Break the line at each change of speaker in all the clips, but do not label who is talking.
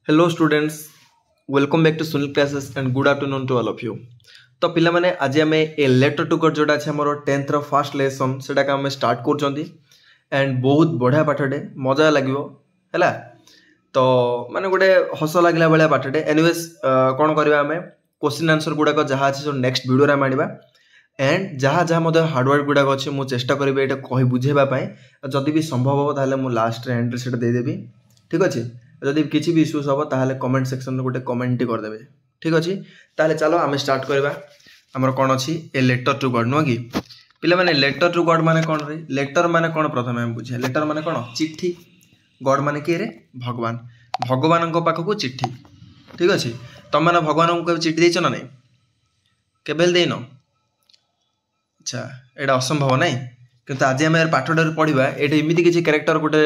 Hello students, welcome back to Sunil classes and good afternoon to all of you. तो पिला माने आज आम ए लेटर टू गॉड जोटा अच्छे मोर 10th रो फर्स्ट लेसन सेटा का हम स्टार्ट करछंती एंड बहुत बढ़िया पाठटे मजा लागिवो हैला तो माने गोटे हस लागला बेला पाठटे एनीवेज कोन करबा हमें क्वेश्चन आंसर गुडा को जहा अछि नेक्स्ट वीडियो रे मानिबा एंड जहाँ जहाँ मते हार्डवर्क गुडा अच्छे मु चेष्टा करिबे एटा कहि बुझेबा पई जदि भी संभव हो ताले मु लास्ट रे एंट्री सेटा दे देबी ठीक अछि जदि किसी भी इश्यूज हम ताहले कमेंट सेक्शन में गोटे कमेंट करदे ठीक अच्छे ताहले चलो आम स्टार्ट करवा आमर कौन अच्छी ए लेटर टू गॉड नुह कि पिला माने लेटर टू गॉड माने कौन रे लेटर माने कौन प्रथम आम बुझे लेटर माने कौन चिट्ठी गॉड माने किए रे भगवान भगवान पाखक चिट्ठी ठीक अच्छे तुम मैंने भगवान को चिट्ठी देच ना नहीं केबेल देन अच्छा यहाँ असंभव नहीं किंतु आज आम पाठटा पढ़ा ये एमती किसी क्यारेक्टर गोटे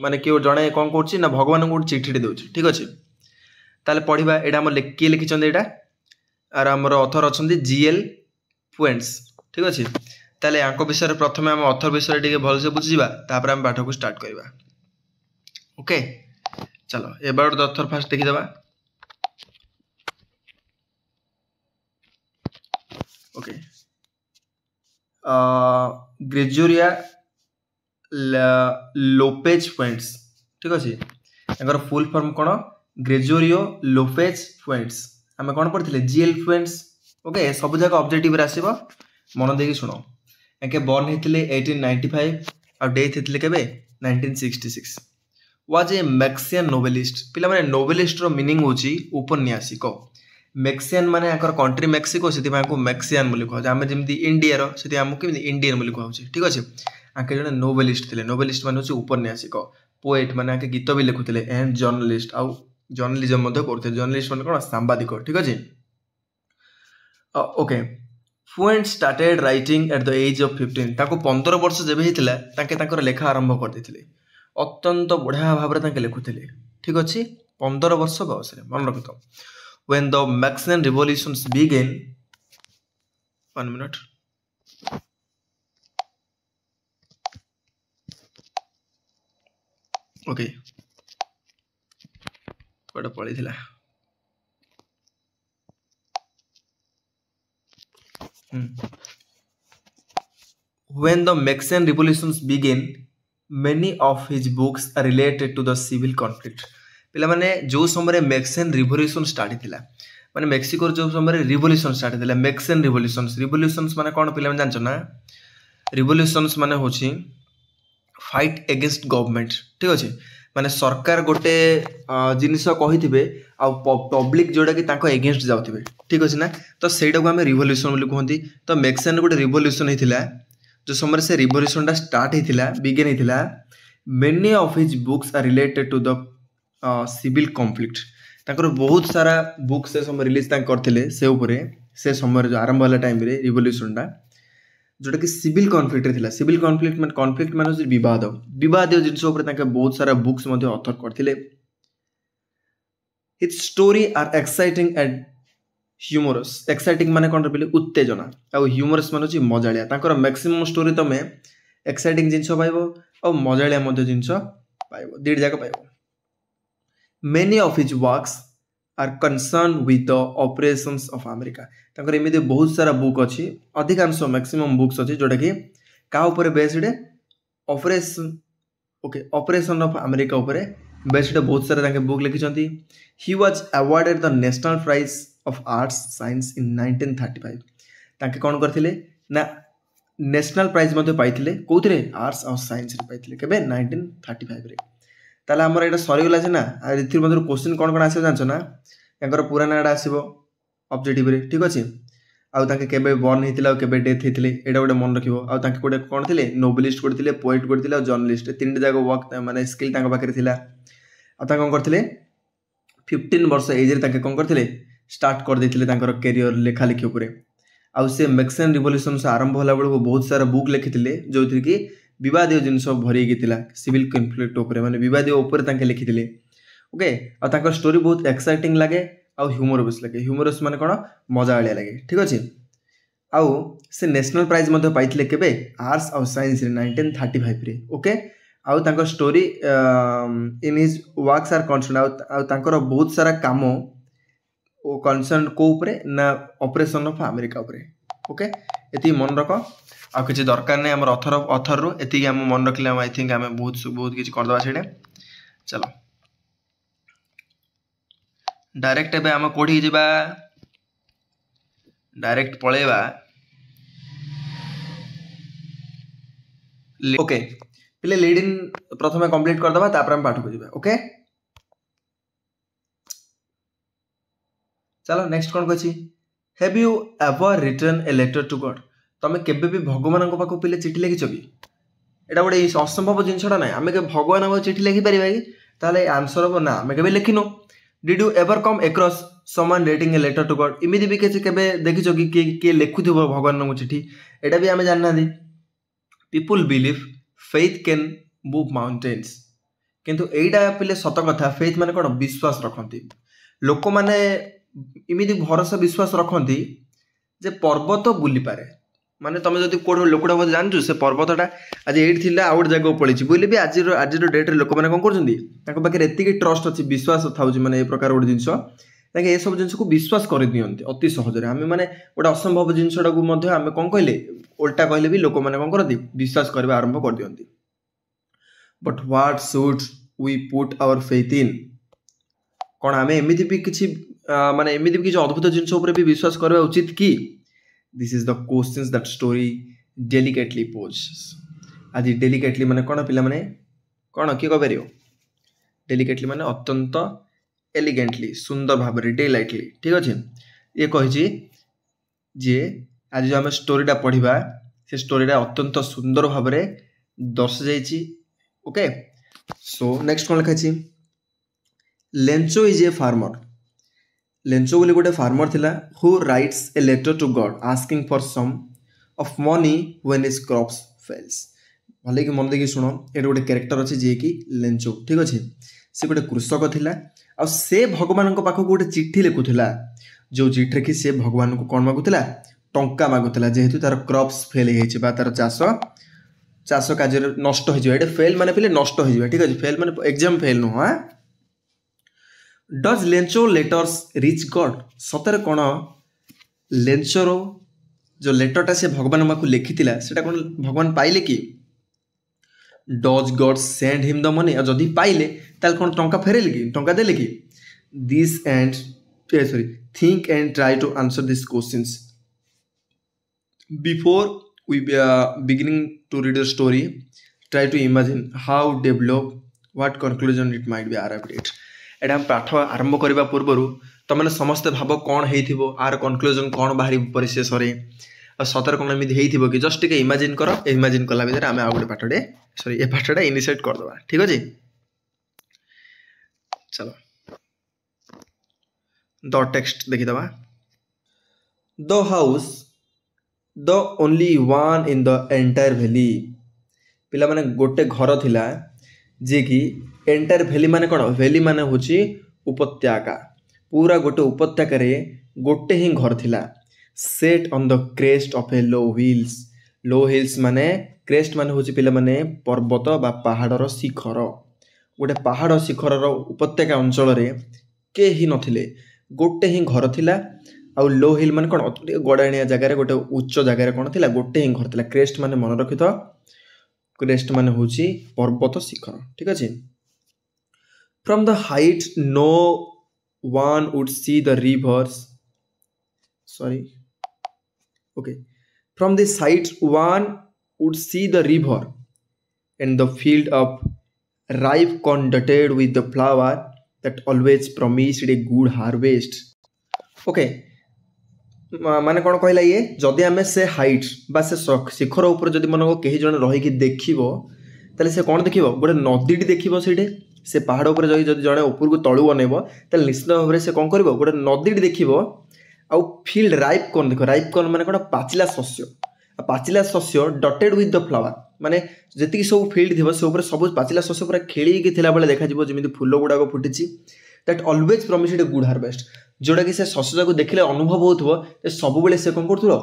माने किए जड़े कौन कर भगवान को गोटे चिट्ठी दूसरी ठीक अच्छे ताले पढ़ा यहाँ आम किए लिखिं यहाँ आर आमर अथर अच्छा जीएल पुएंट्स ठीक अच्छे ताले यहाँ विषय प्रथम आम अथर विषय टे भलसे बुझीबा तापर आम पाठ को स्टार्ट करवा ओके चलो एबाउट द अथर फास्ट देखीदे ओके ग्रेजुरिया लोपेज पुएंट्स ठीक अच्छे यहाँ फुल फॉर्म कौन ग्रेजुरियो लोपेज पुएंट्स आम कौन पढ़ी जीएल पुएंट्स ओके सब जगह ऑब्जेक्टिव आसब मन देखिए शुण याके बर्न होते 1895 और डेथ होते केबे 1966 वाज ए मैक्सियन नोवेलिस्ट पिला माने नोवेलिस्ट रो मीनिंग होची उपन्यासिक मैक्सियन माने आकर कंट्री मेक्सिको से मैक्सियन बोली कह आम जमी इंडिया रो आमको इंडियन बोली कहे ठीक अच्छे आके जड़े नोवेलिस्ट थे नोवेलिस्ट माने उपन्यासिक पोएट माने आके गीत भी लिखुते एंड जर्नलिस्ट आउ जर्नलिज्म करते जर्नलिस्ट माने कौन सांबादिक ठीक अच्छे okay fluent started writing at the age of 15 ताको 15 वर्ष जब होता लेखा आरंभ करते अत्यंत बढ़िया भाव में लिखुते ठीक अच्छे 15 वर्ष बयस मन रख तो when the Mexican revolutions began 1 minute okay code पड़ी थिला when the Mexican revolutions began many of his books are related to the civil conflict पिला माने जो समय मैक्सियन रिवोल्यूशन स्टार्ट थिला माने मेक्सिको जो समय रिवोल्यूशन स्टार्ट थिला मैक्सियन रिवोल्यूशंस माने कौन पिला जानछ ना रिवोल्यूशंस माने होची फाइट अगेंस्ट गवर्नमेंट ठीक अच्छे माने सरकार गोटे जिनिस कही आ पब्लिक जोड़ा कि तांको एगेंस्ट जाउथिबे ठीक अच्छे ना तो सेटा को हमें रिवोल्यूशन बोली कहती तो मैक्सियन गोटे रिवोल्यूशन होता जो समय से रिवोल्यूशन टा स्टार्ट होता बिगिन होता many of his books are related to the civil conflict ताकर बहुत सारा बुक से समय रिलीज करते से समय जो आरंभ वाला टाइम रे रिवोल्यूशन टा जोटा कि सिविल कॉन्फ्लिक्ट रे थिला सिविल कॉन्फ्लिक्ट माने विवाद जिनस बहुत सारा बुक्स ऑथर करते his story are exciting and humorous exciting माने कौन बोले उत्तेजना आ ह्यूमरस माने मजालिया ताकर मैक्सिमम स्टोरी तुम एक्साइटिंग जिनस पाइबो और मजालिया जिनस पाइबो दीड जाक पाइबो Many of his works are concerned with the operations of America. तांकर एमिदे बहुत सारा बुक अच्छी अधिकांश मैक्सिमम बुक्स अच्छी जोटा कि का ऊपर based operation okay operation of America ऊपर बेस्ड बहुत सारा तांके बुक लिखिसंती he was awarded the national prize of arts science in 1935 तांके कोन करथिले ना नेशनल प्राइज मध्ये पाइथिले कोथरे आर्ट्स और साइंस रे पाइथिले केबे 1935 रे ताला हमर एटा सरीगला छै ना एथिर मधुर क्वेश्चन कोन कोन आसे जानछ ना यांकर पूरा नाडा आसीबो ऑब्जेक्टिव रे ठीक अछि आ ताके केबे बर्न हेतिला केबे डेथ हेतिले एटा गोटे मन रखिबो आ ताके कोटे कोन थिले नोबेलिस्ट कोटे थिले पोएट कोटे थिले और जर्नलिस्ट तीन जागा वर्क माने स्किल तांका पाखरे थिला आ ता कोन करथिले 15 वर्ष एज रे ताके कोन करथिले स्टार्ट कर देथिले तांकर करियर लेखा लिखि ऊपर आ से मैक्सियन रिवोल्यूशन से आरंभ होला बेलको बहुत सारा बुक लिखिथिले जोथि कि विवादीय जिनस भरी गई सिविल कन्फ्लिक्ट माने विवादीय उपर लिखिथिले ओके आ तांकर स्टोरी बहुत एक्साइटिंग लगे आ ह्यूमरस लगे ह्यूमरस माने कौन मजा आलिया लगे ठीक अच्छे आउ से नेशनल प्राइज पाइथिले केबे आर्ट्स और साइंस रे 1935 रे ओके आउ तांकर story in his works are concern आउ तांकर बहुत सारा काम ओ कनसर्न को ऊपर ना ऑपरेशन ऑफ अमेरिका ऊपर ओके एति मन रख आ किछि दरकार नै हमर ऑथर रो एति हम मन रखले आई थिंक हम बहुत किछि कर दबा सेडे चलो डायरेक्ट एबे हम कोठी जिबा डायरेक्ट पळेबा ओके पिले लीड इन प्रथमे कंप्लीट कर दबा तापर हम पाठ को जिबा ओके चलो नेक्स्ट कोन कहछि have you ever written a letter to God तमे केबे भी भगवान को पाको पिले चिठी लिखि छबी एटा गोटे असंभव जिनसटा नै हमें के भगवान को चिठी लिखि परिबा कि ताले आंसर हो ना हमें केबे लिखिनो did you ever come across someone writing a letter to God इमिति भी केबे देखिछो कि के लिखुथिबो भगवान को चिठी एटा भी हमें जानना the people believe faith can move mountains किंतु एटा पिले सत कथा फेथ माने कोन विश्वास रखंती लोक माने इमिति भरोसा विश्वास रखंती जे पर्वत बुली पारे माने तमे जदि कोड लोकडा बद जानजु से पर्वतटा आज एट थिला आउट जागो पळिछि बुली भी आज डेट रे लोक माने कोन करजंदी ताको बाकी एति की ट्रस्ट अछि विश्वास थाउछि माने ए प्रकार ओड जिंसो ताके ए सब जिंस को विश्वास कर दियंती अति सहज रे हमें माने ओडा असंभव जिंसडा को मध्ये हमें कोन कहले उल्टा कहले भी लोक माने कोन करती विश्वास करबा आरंभ कर दियंती but what should we put our faith in कोन हमें एमिति भी किछि माने एमिति भी किछि अद्भुत जिंस ऊपर भी विश्वास करबा उचित की this is the questions that story delicately poses आज डेलिकेटली माने कोन पिला माने कोन की कहबरियो डेलिकेटली माने अत्यंत एलिगेंटली सुंदर भाव रे डेलाइटली ठीक अछि ये कहि जे आज जो हम स्टोरीटा पढ़िबा से स्टोरीटा अत्यंत सुंदर भाव रे दर्श जाइछि ओके सो नेक्स्ट कोन लिखा छी Lencho is a farmer Lencho बोली गोटे फार्मर थिला who writes a letter to God asking for some of money when his crops fails भले कि मन देखि सुनो एटा गोटे कैरेक्टर अछि जे कि लेंचो ठीक अछि से गोटे कृषक थिला आ से भगवान को पाखो गोटे चिट्ठी लिखुथिला जो चिट्ठी कि से भगवान को कोन मागुथिला टंका मागुथिला जेहेतु तार क्रॉप्स फेल हेछि बा तार चाष कार्य नष्ट हो जाए फेल माने पहले नष्ट हो जाए ठीक है फेल माने एग्जाम फेल नु हां does Lencho letters reach God सतर कोन लेंचोरो जो लेटरटा से भगवान माकु लिखितिला सेटा कोन भगवान पाइले कि does God send him the money आ जदी पाइले ताल कोन टंका फेरेले कि टंका देले कि this and sorry think and try to answer this questions before we beginning to read the story try to imagine how develop what conclusion it might be arrived at एटा हम पाठ आरंभ करबा पूर्वरु तमने समस्त भाव कोन हेइथिबो आर कंक्लूजन कोन बाहरी परिशेष रे आ सतर कोन एमिति हेइथिबो कि जस्ट के इमेजिन करो इमेजिन कला भीतर हमें आ गुटे पाठडे सॉरी ए पाठडा इनिशिएट कर दबा ठीक अछि चलो द टेक्स्ट देखि दबा the house the only one in the entire valley पिला माने गोटे घर थिला जे कि एंटायर वैली माने कोन वैली माने होची उपत्यका पूरा गोटे उपत्यका रे गोटे ही घर थिला set on the crest of A low hills माने क्रेस्ट माने होची पिला माने पर्वत बा पहाड़र शिखर गोटे पहाड़ शिखर रो उपत्यका अंचल रे के ही नथिले गोटे ही घर थिला आ लो हिल माने कोन गडाणिया जगह रे गोटे उच्च जगह रे कोन थिला गोटे ही घर थिला क्रेस्ट माने मन रखितो क्रेस्ट माने होची पर्वत शिखर ठीक अछि from the height no one would see the rivers sorry okay from this height one would see the river and the field of ripe corn dotted with the flower that always promised a good harvest okay माने कोन कहला ये जदि हमें से height बा से शिखर ऊपर जदि मन को केही जण रही कि देखिबो तले से कोन देखिबो गोटे नदीटी देखिबो सेठे से पहाड़ ऊपर जदि जणे ऊपर को तळु बनेबो तले निश्चित भाबरे से कोन करबो गोटे नदीटी देखिबो आ फील्ड राइप कॉर्न देखो राइप कॉर्न माने कोन पाचिला शस्य डटेड विथ द फ्लावर माने जति सब फील्ड थिबो से ऊपर सब पाचिला शस्य पूरा खेली कि थिला बेले देखा जिवो जेमिति फूल गुडा को फुटिची that always promised a good harvest जोड़ा कि से शस्य को देखले अनुभव होथबो जे सब बेले से कोन करथुरो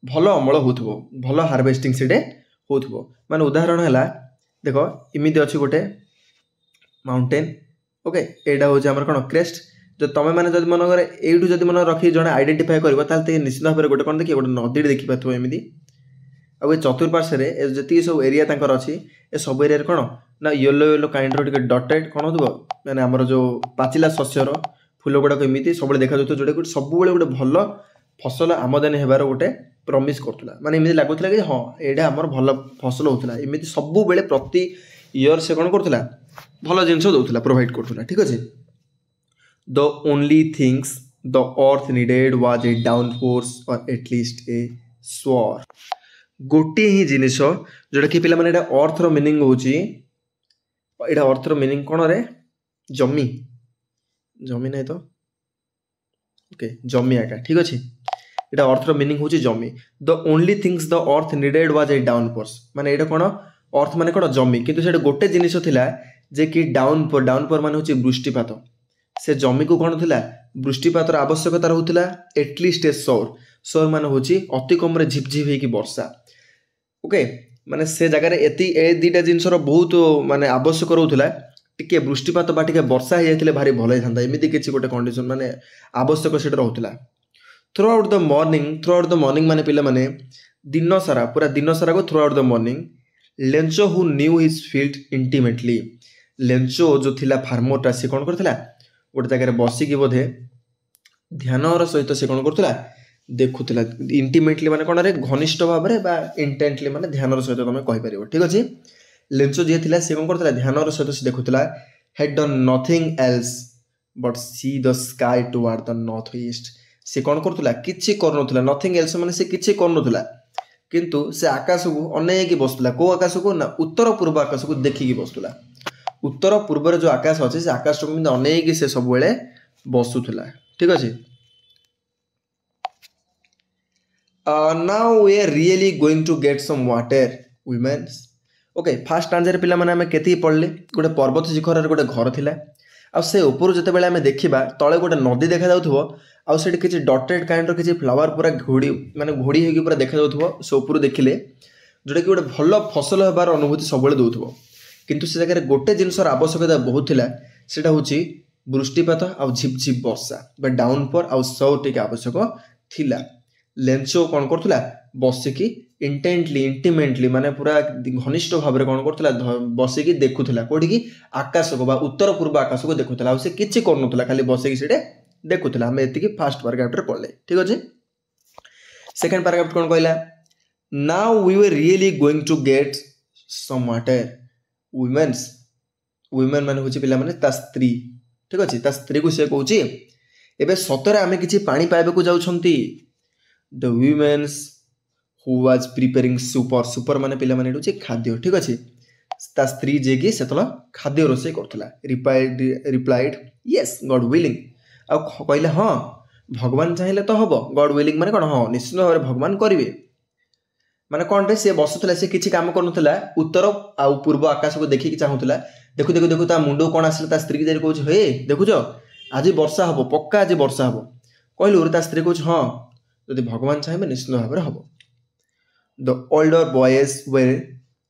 भलो अमल होथबो भलो हार्वेस्टिंग सेडे होथबो माने उदाहरण हला देख इमिदी अच्छी गोटे माउंटेन ओके एटा हूँ आम कौन क्रेस्ट जो तुम मैंने जब मनकर यू जब मन रखी जड़े आइडेंटिफाए कर निश्चित भाव में गोटे कौन देखिए गोटे नदी देखिपे एमती आ चतुर्पार्श्वे जी सब एरिया अच्छी ए सब एरिया कौन ना येलो येलो काइंड रे डटेड कौन हो मैंने आमर जो पाचिला शस्यर फूल गुड़ाक एमती सब देखा जोटा गोटे सब गोटे भल फसल आमदानी होबार गोटे प्रमिश करूला माने एमती लगुला कि हाँ यहाँ आमर भल फसल होता एमती सब बेले प्रति इयर से कौन करूला भल जिन दूसरा प्रोवाइड करूला ठीक अच्छे the only things the earth needed was a down force और एटलिस्ट ए स्वॉर गोटे ही जिनिस जोटा कि पे अर्थ मीनिंग हूँ यहाँ अर्थ मीनिंग कौन रे जमी जमी ना तो ओके जमी आका ठीक अच्छे यहाँ अर्थ मीनिंग हूँ जमी the only things the earth needed was a down force माने यहाँ कौन अर्थ माने कौन जमी किंतु से गोटे जिनिस थिला जे कि डाउनपोर माने हूँ वृष्टिपात से जमी को कौन थिला वृष्टिपातर आवश्यकता रोला एटलिस्ट ए सौर माने हूँ अति कम झिपझिप होगी वर्षा ओके माने से जगह ए दुटा जिनसर बहुत माने आवश्यक रोला टिके वृष्टिपात बा टिके वर्षा हो जाए भारी भल होता एमती किसी गोटे कंडीशन माने आवश्यक से रोला थ्रू आउट द मॉर्निंग माने पिला माने दिन सारा पूरा दिन सारा को through out the morning Lencho who knew his field intimately Lencho जो थिला फार्मरटा से कौन करथिला गोटे जगह बसिकी बोधे ध्यानर सहित से कौन करूला देखुला इंटीमेटली माने कौन रे घनिष्ठ भाव में इंटेंटली माने ध्यानर सहित तुम कहीपर ठीक अच्छे लेंचो जी थिला से कौन करथिला ध्यानर सहित से देखुला had done nothing else but see the sky toward the north east से कौन करूला किछि करनुला नथिंग एल्स माने से किछि करनुला किंतु से आकाश को अनेक बसुला को आकाश को ना उत्तर पूर्व आकाश को देखिकी बसुला उत्तर पूर्व जो आकाश अच्छे से आकाश को अनेक से सब बेले बसुला ठीक अच्छे now we are really going to get some water women's okay fast answer पिला माने हमें केती पढ़ले गोटे पर्वत शिखर गोटे घर थिला आ से ऊपर जते बेले हमें देखिबा तळे गोटे नदी देखा जाउथबो आ सेठी किछि डटेड काइंड किछि फ्लावर पूरा घोड़ी माने घोड़ी हेकी पूरा देखा जाउथबो से ऊपर देखिले जोटा कि गोटे भल फसल होबार अनुभूति सब बेले दउथबो किंतु से जगह गोटे जिनसर आवश्यकता बहुत थिला सेटा होछि वृष्टिपात आ झिपझिप वर्षा बा डाउनपोर आ सौ टिके आवश्यक थिला लेंचो कौन करूला बसिकी इंटेंटली इंटीमेटली माने पूरा घनिष्ठ भाव में कौन करूला बसिकी देखुला कोठी आकाश को उत्तर पूर्व आकाश को देखुला से किछि करनुला खाली बसिकी सेटे देखुला हमें एतिकी फास्ट पैराग्राफ रे पढ़ले ठीक अछि सेकंड पैराग्राफ कौन कहला now we were really going to get some water women's women माने होछि पिला माने ता स्त्री ठीक अछि ता स्त्री को से कहूछि एबे सतरे आमे किछि पानी पाइबे को जाउछंती the womens who was preparing supper माने पिला माने होछि खाद्य ठीक अछि ता स्त्री जे कि सेतला खाद्य रोसे करथला रिप्लाइड यस गॉड विलिंग आ कहले हां भगवान चाहिले तो हबो गॉड विलिंग माने कोन हां निश्चित भाव भगवान करिवे माने कौन रे से बसुला से किछि काम करनुला उत्तर आ पूर्व आकाश को देखि चाहूला देखु देखु देखु ता मुंडो कोन आसला ता स्त्री जे कहूछ हे देखुछ आज वर्षा हबो पक्का आज वर्षा हबो कहलु ता स्त्री कहूछ हां यदि भगवान चाहे निश्चित भाव में हबो the older boys where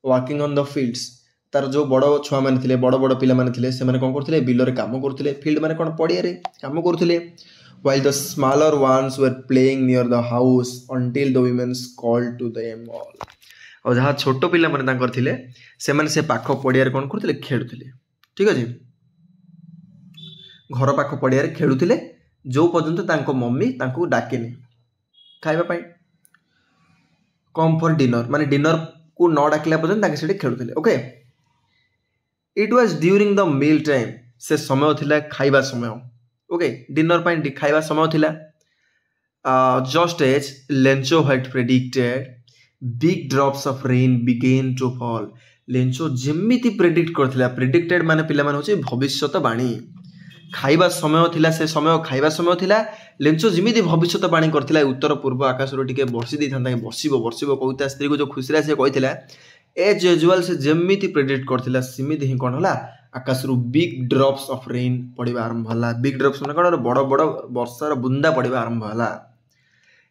working on the fields तार जो बड़ छुआ माने थिले बड़ बड़ पिला माने थिले से माने कोन करथिले बिल रे काम करथिले फील्ड माने कोन पड़िया रे काम करथिले while the smaller ones were playing near the house until the women called to them all और जहाँ छोट पिला माने तांकर थिले से माने से पाख पड़िया रे कोन करथिले खेलुथिले ठीक अछि घर पाख पड़िया रे खेलुथिले जो पर्यंत तांको मम्मी तांको डाकेनी खाइबा पई कम फॉर डिनर माने डिनर को न डाकिला पर्यंत तांके सेठी खेलुथिले okay it was during the meal time से समय थिला खाइबा समय ओके डिनर पाई खाइबा समय थिला just as Lencho had predicted big drops of rain began to fall Lencho जेमिति प्रेडिक्ट करथिला प्रेडिक्टेड माने पिला माने होचे भविष्यवाणी खाइबा समय थिला से समय खाइबा समय थिला लेंचो जेमिति भविष्यवाणी करथिला उत्तर पूर्व आकाश रो टिके वर्षी दै थांता वर्षिबो कहूता स्त्री को जो खुशीरा से कहिथिला एज यूजुअल से जेमिति प्रेडिक्ट करथिला सिमिति ही कोन होला आकाश रु बिग ड्रॉप्स ऑफ रेन पड़िबा आरंभ होला बिग ड्रॉप्स माने कोन बड़ बड़ वर्षार बुंदा पड़िबा आरंभ होला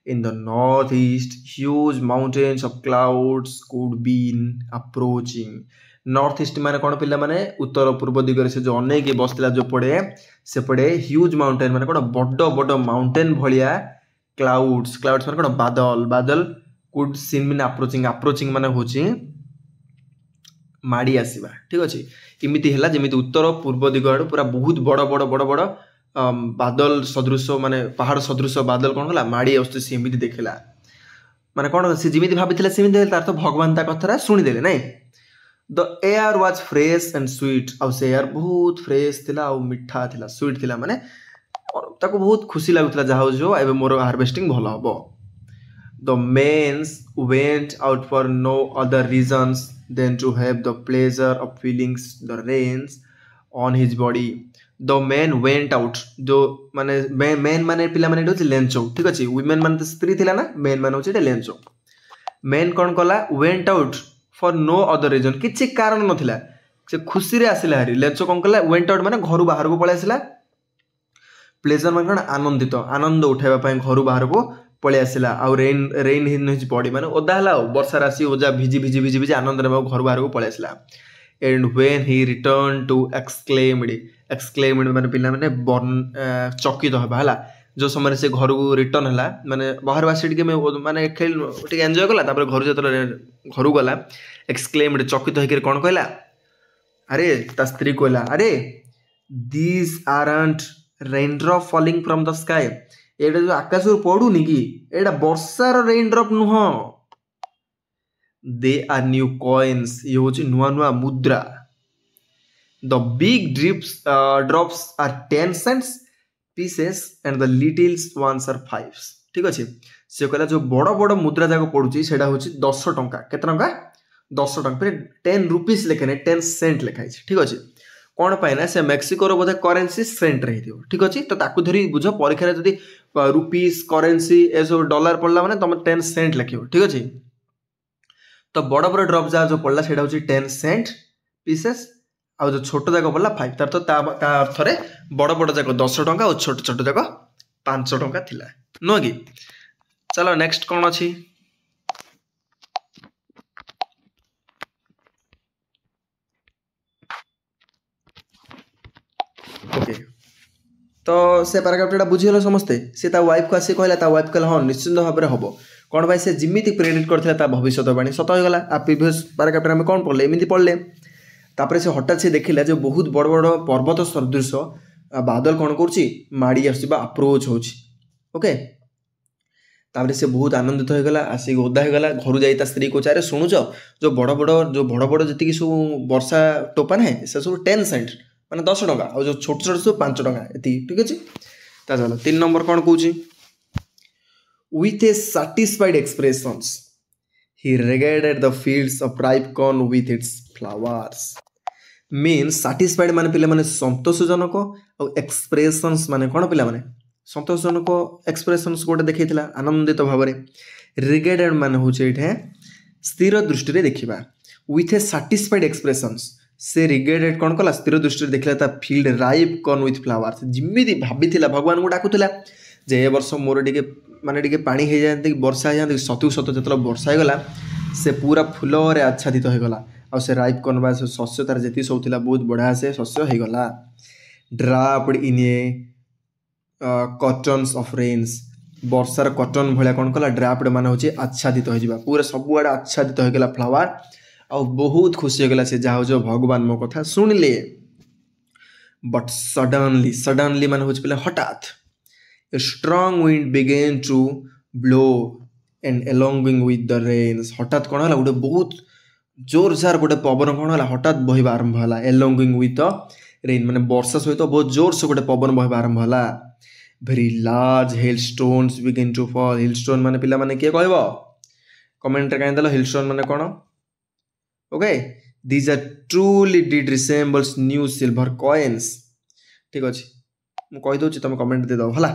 in the north east huge mountains of clouds could been approaching north east माने कोन पिला माने उत्तर पूर्व दिगरे से जो अनेक बसला जो पड़े से पड़े ह्यूज माउंटेन माने कोन बड्डो बड्डो माउंटेन भलिया क्लाउड्स क्लाउड्स माने कोन बादल बादल कुड सीन मीन अप्रोचिंग माने होची माड़ी आसीबा ठीक अछि इमिति हैला जेमिति उत्तर पूर्व दिग आडू पूरा बहुत बड़ बड़ बड़ बड़ बादल सदृश माने पहाड़ सदृश बादल कोन होला माड़ी आस्ते से इमिति देखला माने कोन से जिमिति भाबिथिला सेमिति तार तो भगवान ता कथरा सुनि देले नै the air was fresh and sweet आउ से एयर बहुत फ्रेश थिला आउ मिठा थिला स्वीट थिला माने ताको बहुत खुशी लागुतला जाहो जो एबे मोर हार्वेस्टिंग भलो हबो the men's went out for no other reasons than to have the pleasure of feelings the rains on his body the men went out जो माने मेन माने पिला माने होची लेंचो ठीक अछि वुमेन माने स्त्री थिला ना मेन माने होची लेंचो मेन कोन कला went out for no other reason किछि कारण नथिला से खुशी रे आसिला हरी लेंचो कोन कला वेंट आउट माने घर बाहर को पळे आसिला प्लेजर माने कोन आनंदित आनंद उठाइबा पय घर बाहर को पळे आसिला आ रेन इन हिज बॉडी माने ओदा हला वर्षा राशि ओजा भिजी आनंद रे घर बाहर को पळे आसिला and when he return to exclaimed माने पिला माने चकित होबा हला जो समय से घर को रिटर्न हला माने बाहर वासी टिके माने खेल टिके एन्जॉय कला तापर घर जतले घर गला एक्सक्लेम्ड चकित होकर कोन कहला अरे ता स्त्री कहला अरे these aren't raindrop falling from the sky एटा जो आकाश रो पडुनी की एटा वर्षार रेनड्रॉप नुह दे आर न्यू कॉइन्स ये होची नुआ नुआ मुद्रा the big drops are 10 cents pieces and the little ones are 5 ठीक अछि से कहला जो बड़ बड़ मुद्रा जाको पडुची सेडा होची 10 टंका केते टंका 10 टंका फिर 10 रुपीस लेखने 10 सेंट लिखाई ठीक अछि कोन पाए ना से मेक्सिको रो बोधे करेंसी सेंट रही दियो ठीक अछि तो ताकू धरी बुझो परीक्षा रे जदी रुपीस करेंसी ए जो डॉलर पडला माने तुम 10 सेंट लिखियो ठीक अछि तो बड़ बड़ ड्रॉप जा जो पडला सेडा होची 10 सेंट पीसेस आ जो छोट जाक पड़ला 5 तार तो ता अर्थ रे बड़ बड़ जाक 10 टंका और छोट छोट जाक 5 टंका थिला नो कि चलो नेक्स्ट कोन अछि ओके तो से पैराग्राफ बुझील समस्ते से ता वाइफ को आसी कहला ता वाइफ कहला हां निश्चित भाव में हबो कोन भाई से जिमिति प्रेडिक्ट करथिला ता भविष्यवाणी सत हो गला आ प्रीवियस पैराग्राफ में कोन पढ़ले एमिति पढ़ले तापर से हठात से देखिला जो बहुत बड़ बड़ पर्वत सदृश बादल कौन करुच्ची माड़ी आसुबा अप्रोच होची ओके तापर से बहुत आनंदित हो गला आसी ओदा हो गला घर जाई ता स्त्री को चारे सुनुच जो बड़ बड़ जति सब वर्षा टोपा है से सब 10 सेंट माने 10 टंका और जो छोट छोट सब 5 टंका एति ठीक अछि ता चलो 3 नंबर कौन कहूची with a satisfied expressions he regarded the fields of ripe corn with its flowers means satisfied माने पिले माने संतोषजनक और एक्सप्रेशंस माने कोन पिला माने संतोषजनक एक्सप्रेशंस गोटे देखैतिला आनंदित भाव रे रिगार्डेड माने होचे इठे स्थिर दृष्टि रे देखिबा with a satisfied expressions से रिगार्डेड कोन कला स्थिर दृष्टि रे देखला ता field ripe corn with flowers जिमिति भाबिथिला भगवान को डाकुथिला जे ए वर्ष मोर टिके माने टिके पानी हे जानते वर्षा हे जानते सतु सत जतला वर्षा हे गला से पूरा फूल रे आच्छादित हो गला और से राइप कॉर्न बा शस्य तार जेती सब थिला बहुत बढ़िया से शस्य हे गला ड्राप्ड इन ए कॉटन्स ऑफ रेन्स वर्षार कॉटन भलिया कोन कला ड्राप्ड माने होची आच्छादित हो जिबा पूरा सब आडे आच्छादित हो गला फ्लावर और बहुत खुशी हो गला से जाहो जो भगवान मो कथा सुनले बट सडनली माने होची पले हठात a strong wind began to blow and along with the rains हठात कोन हला उडे बहुत जोर जार गोटे पवन कोन हला हठात बहिबा आरंभ हला along with the rain माने वर्षा सहित बहुत जोर से गोटे पवन बहिबा आरंभ हला very large hailstones began to fall hailstone माने पिला माने के कहबो कमेंट रे काई देलो hailstone माने कोन okay these are truly did resembles new silver coins ठीक अछि मु कहि दोछि तुम कमेंट दे दो हला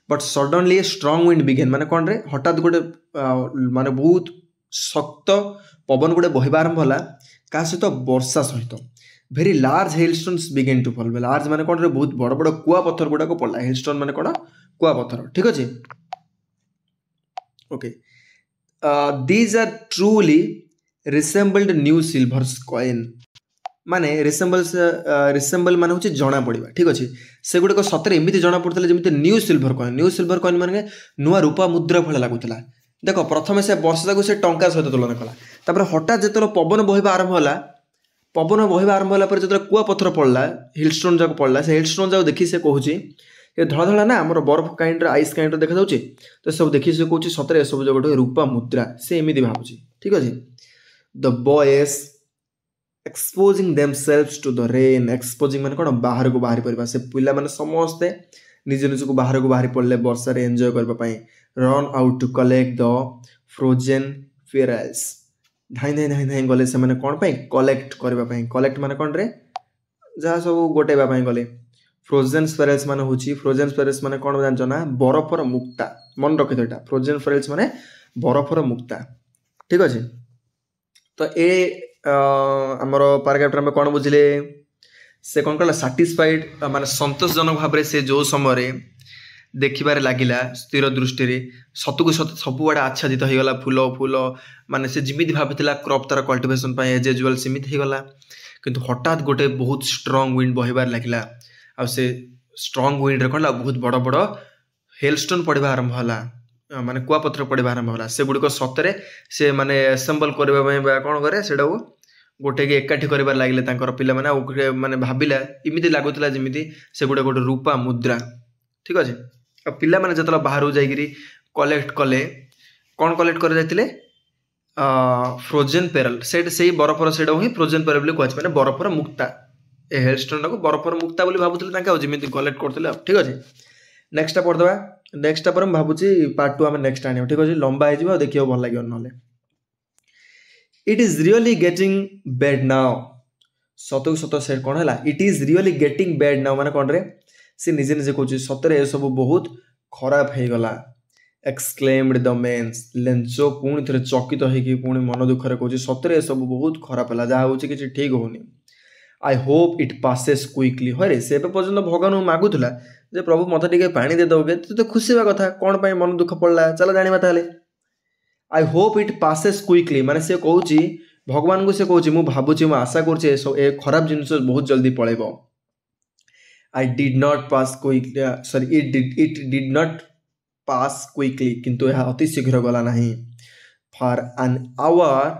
but suddenly a strong wind began माने कोन रे हठात गोटे माने बहुत शक्त पवन गोटे बहिबा आरंभ होला का सहित वर्षा सहित very large hailstones began to fall large माने कोन रे बहुत बड़ बड़ कुआ पत्थर गुडा को पड़ला hailstone माने कोन कुआ पत्थर ठीक अछि okay these are truly resembled new silvers coin माने रिसेम्बल माने होची जना पड़िबा ठीक अछि से गुडे को सतरे एमिति जना पड़तले जेमिति न्यू सिल्वर कॉइन माने नुआ रूपा मुद्रा भले लागुतला देखो प्रथमे से वर्षा को से टंका सहित तुलना कला तापर हठात जेतलो पवन बहिबा आरंभ होला पवन बहिबा आरंभ होला पर जेतलो कुआ पत्थर पड़ला हिलस्टोन जाक पड़ला से हिलस्टोन जाक देखि से कहूची ये धड़ा धड़ा ना हमर बर्फ काइंड आइस काइंड देखा जाउची तो सब देखि से कहूची सतरे सब जगह रूपा मुद्रा से एमिति भाबुची ठीक अछि the boys exposing themselves to the rain exposing माने कोन बाहर को बाहरी परिबा से पिला माने समस्त निज निज को बाहर पड़ले वर्षा रे एन्जॉय करबा पई run out to collect the frozen pearls धाई धाई धाई धाई गले से माने कोन पई कलेक्ट करबा पई कलेक्ट माने कोन रे जहा सब गोटेबा पई गले फ्रोजन फेरल्स माने होची फ्रोजन फेरल्स माने कोन जानछ ना बरफर मुक्ता मन रखि देटा फ्रोजन फेरल्स माने बरफर मुक्ता ठीक अछि तो ए आमर पैराग्राफ में कौन बुझे से कौन कहला साटिस्फाइड माने संतोषजनक भाव से जो समय देखिबार लागिला स्थिर दृष्टि सतुक सत सबुआड़े आच्छादित हो गला फूल फूल माने से जिमिति भाविला क्रॉप तार कल्टिवेशन एज यूजुअल सेमिति हो गला किंतु हठात गोटे बहुत स्ट्रांग विंड बहिबार लागिला आ से स्ट्रांग विंड रे कौन बहुत बड़ बड़ हेलस्टोन पड़वा आरंभ होला माने कुआपत्र पड़वा आरंभ होला से गुड़िक सतरे से माने एसेम्बल करबा कौन करे सेटा गोटे के एकाठी करबार लागिले तांकर पिला माने भाबिला इमिति लागुतला जेमिति से गोटे गोटे रूपा मुद्रा ठीक अछि आ पिला माने जतला बाहर जाइगिरी कलेक्ट कले कौन कलेक्ट कर जाइतिले फ्रोजन पेरल से बरफर सेटा ही फ्रोजन पेरल बोली कहछि माने बरफर मुक्ता ए हेलस्टोन को बरफर मुक्ता बोली भाबुतले तांका जेमिति कलेक्ट करथिले ठीक अछि नेक्स्ट पढ़दबा नेक्स्ट पर हम भाबुची पार्ट 2 हम नेक्स्ट आनियो ठीक अछि लंबा हे जिवो देखियो भल लागियो नले it is really getting bad now सतक सत से कोन हला it is really getting bad now माने कोन रे से निजे निजे कहूची सतरे ए सब बहुत खराब हे गला एक्सक्लेम्ड द मेंस लेंचो पुणी थरे चकित हेकी पुणी मन दुख रे कहूची सतरे ए सब बहुत खराब हला जा होची किछि ठीक होनी I hope it passes quickly हरे से पर्यंत भगवान मागुला जे प्रभु मत टिके पानी दे दोगे तो खुशी बा कथा कौन पाई मन दुख पड़ला चल जानिबा ताले आई होप इट पासेस क्विकली माने से कहूची भगवान को से कहूची मु भाबुची मु आशा करची ए खराब जिंस बहुत जल्दी पळेबो I did not pass quickly sorry it did not pass quickly किंतु यह अति शीघ्र गला नहीं for an hour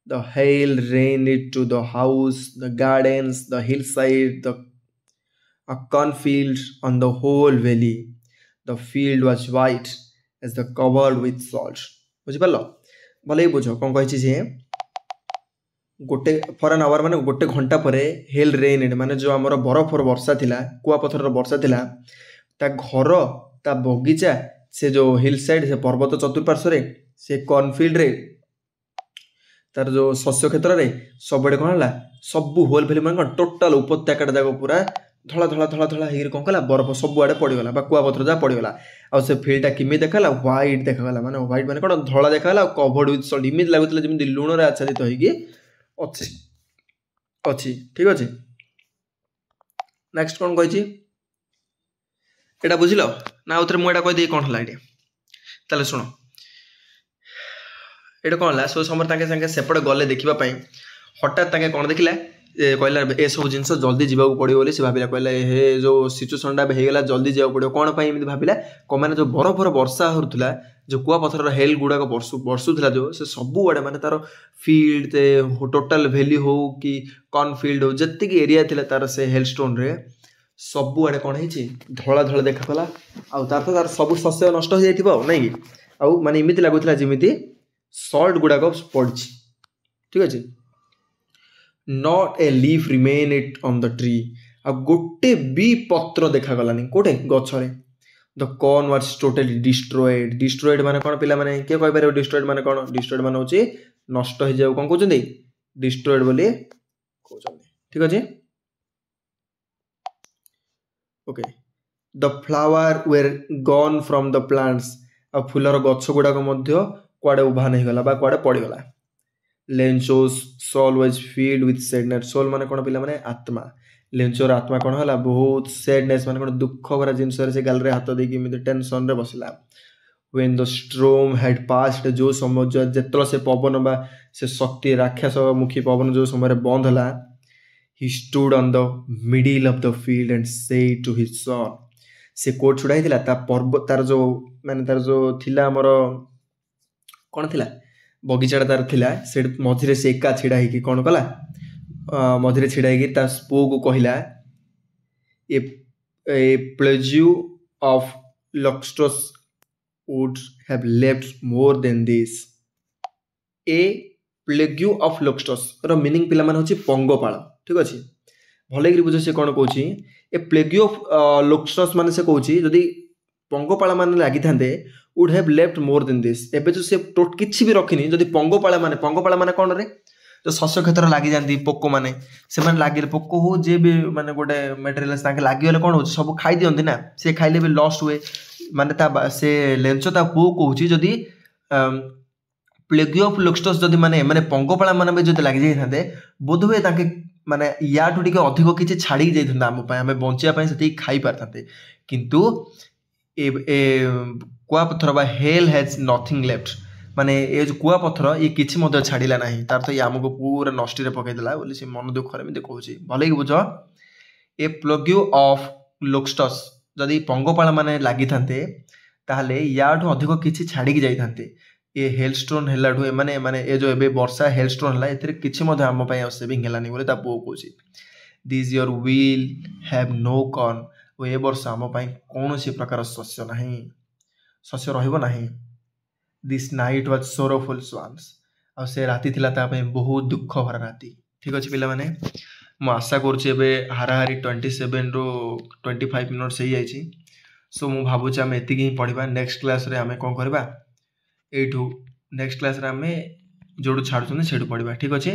the hail rain it to the house the gardens the hillside the a cornfield on the whole valley. The field was white as the covered with salt. बुझी पालो भले ही बुझो कौन कही जे गोटे फॉर एन आवर माने गोटे घंटा परे हेल रेन माने जो हमर बरफ वर्षा थिला कुआ पत्थर वर्षा थिला ता घर ता बगीचा से जो हिल साइड से पर्वत चतुर्पार्श्व रे से कॉर्नफील्ड रे तार जो शस्य क्षेत्र रे सबडे कोन हला सब होल भेली माने टोटल उपत्यका जाको पूरा धला धला धला धला हेर कौन कला बरफ सब आड़े पड़गला कुआ पथर जहाँ पड़गला आ से फील्डटा किमी देखला व्हाइट देखागला माने व्हाइट माने कौन धला देखागला covered with Salt image लागुतला Zeme लुण रे आच्छादित होइकी अछि अछि ठीक अछि नेक्स्ट कौन कहिछि एटा बुझिलो ना उतरे मु एटा कहि दे कौन हला एटा ताले सुनो एटा कौन हला सो समर ताके संगे सेपड़ गले देखिबा पई हठात ताके कौन देखिला कहला ए सब जिनस जल्दी जीवाक पड़ो बोली से भाविला कहला हे जो सिचुएशनटा होगा जल्दी जावाक पड़ो कौन पाई एमती भाविला मैंने जो बरफर वर्षा होता जो कुआ पत्थर हेल गुड़ाक बर्षुला जो से सबुआड़े माने तार फील्ड टोटाल वैली हो कि कॉर्नफील्ड हो जी एरिया थिला तार से हेलस्टोन रे सबुआड़े कौन है धला धला देखाला तार सब शस्य नष्ट हो जाइथिबो नै कि आउ माने इमिति लागुतला जेमिति सल्ट गुड़ाक पड़ी ठीक अच्छे not a leaf remain it on the tree आ गोटे भी पत्र देखा गलानी कोटे गछरे the corn was totally destroyed माने कोन पिला माने के कहि पारे डिस्ट्रॉयड माने कोन डिस्ट्रॉयड माने होची नष्ट हो जाऊ कोन कहउचंदी डिस्ट्रॉयड बोली कहउचंदी ठीक अछि okay the flower were gone from the plants आ फुलर गछ गुडा को मध्य कुआडे उभा नै गला बा कुआडे पड़ी गला Lencho's soul was filled with sadness soul माने कोन पिला माने आत्मा लेंचोर आत्मा कोन हला बहुत सैडनेस माने कोन दुख भरा जिंस रे से गाल रे हाथ देकी मिते टेंशन रे बसला when the storm had passed, जो समय जेतल से पवन बा से शक्ति राक्षस मुखी पवन जो समय बंद होला, he stood on the middle of the field and said to his son, से कोट छुड़ा ही ता पर्वत तार जो माने तार जो थिला हमर कोन थिला बगीचाटा तार थिला से मझिरे से एका छिड़ा ही कि कोन कला मझिरे छिड़ा ही ता पो को कहिला a plague of locusts would have left more than this. A plague of locusts ର मीनिंग पिला माने होची पंगपाळ ठीक अछि भले कि बुझ से कोन कहूची ए प्लेग ऑफ लोकस्टस माने से कहूची जदी पंगपाळ माने लागि थांदे would have left more than this एबे जो से टोट किछि भी रखिनी जदी पंगपाळ माने कोन रे जो शस्य क्षेत्र लागि जांदी पोको माने से माने लागि पोको हो जे भी माने गोटे मटेरियल्स ताके लागि गले कोन होची सब खाइ दियंती ना से खाइले भी लॉस्ट हुए माने ता से लेंचो ता पो कहूची जदी प्लेग ऑफ लोकस्टस जदी माने पंगपाळ माने जदी लागि जाई थांदे बोध हुए ताके माने या ठुडी के अधिक किछि छाडी जाई थांदा हम पय हमें बंचिया पय सती खाई पारथाते किंतु ए कुआ पत्थर बा हेल हैज नथिंग लेफ्ट माने ए जो कुआ पत्थर ये किछि मध्य छाडिला नाही तार तो हमको पूरा नष्टि रे पकई देला बोली से मन दुख रे में कहूची भले कि बुझ ए प्लेग ऑफ लोकस्टस जदी पंगपाळ माने लागि थांते ताहले याठो अधिक किछि छाडी के जाई थांते ए हेलस्टोन हेलाठो माने माने ए जो एबे वर्षा हेलस्टोन हला एतरे किछि मध्य हम पय सेविंग हेलानी बोले ता पो कहूची this year will have no corn ओ ए वर्ष हम पय कोनोसी प्रकार शस्य नाही शस्य रहइबो नाही दिस नाइट वाज सोरोफुल स्वान्स आ से राती थिला ता पय बहुत दुख भरा राती ठीक अछि पिला माने मु आशा करूची एबे हाराहारी 27 रो 25 मिनिट से आइची सो मु भाबुची हम एतिकी ही पढिबा नेक्स्ट क्लास रे हमें कोन करबा एठू नेक्स्ट क्लास रे हमें जोडू छाडुछन सेडू पढिबा ठीक अछि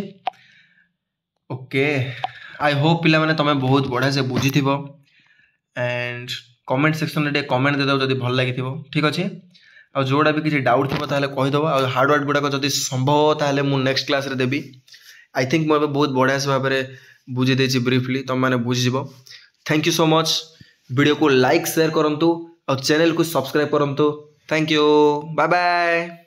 ओके आई होप पिला माने तमे बहुत बढा से बुझी थिबो एंड कमेंट सेक्शन रे कमेंट दे दो जदी भल लागि थिबो ठीक अछि आ जोडा भी किछि डाउट थिबो ताले कहि दबो आ हार्ड वर्ड गुडा को जदी संभव ताले मु नेक्स्ट क्लास रे देबी आई थिंक मो बहुत बढा से भाबरे बुझी देछि ब्रीफली तम माने बुझी जिवो thank you so much video को लाइक शेयर करंतु और चैनल को सब्सक्राइब करंतु थैंक यू बाय बाय।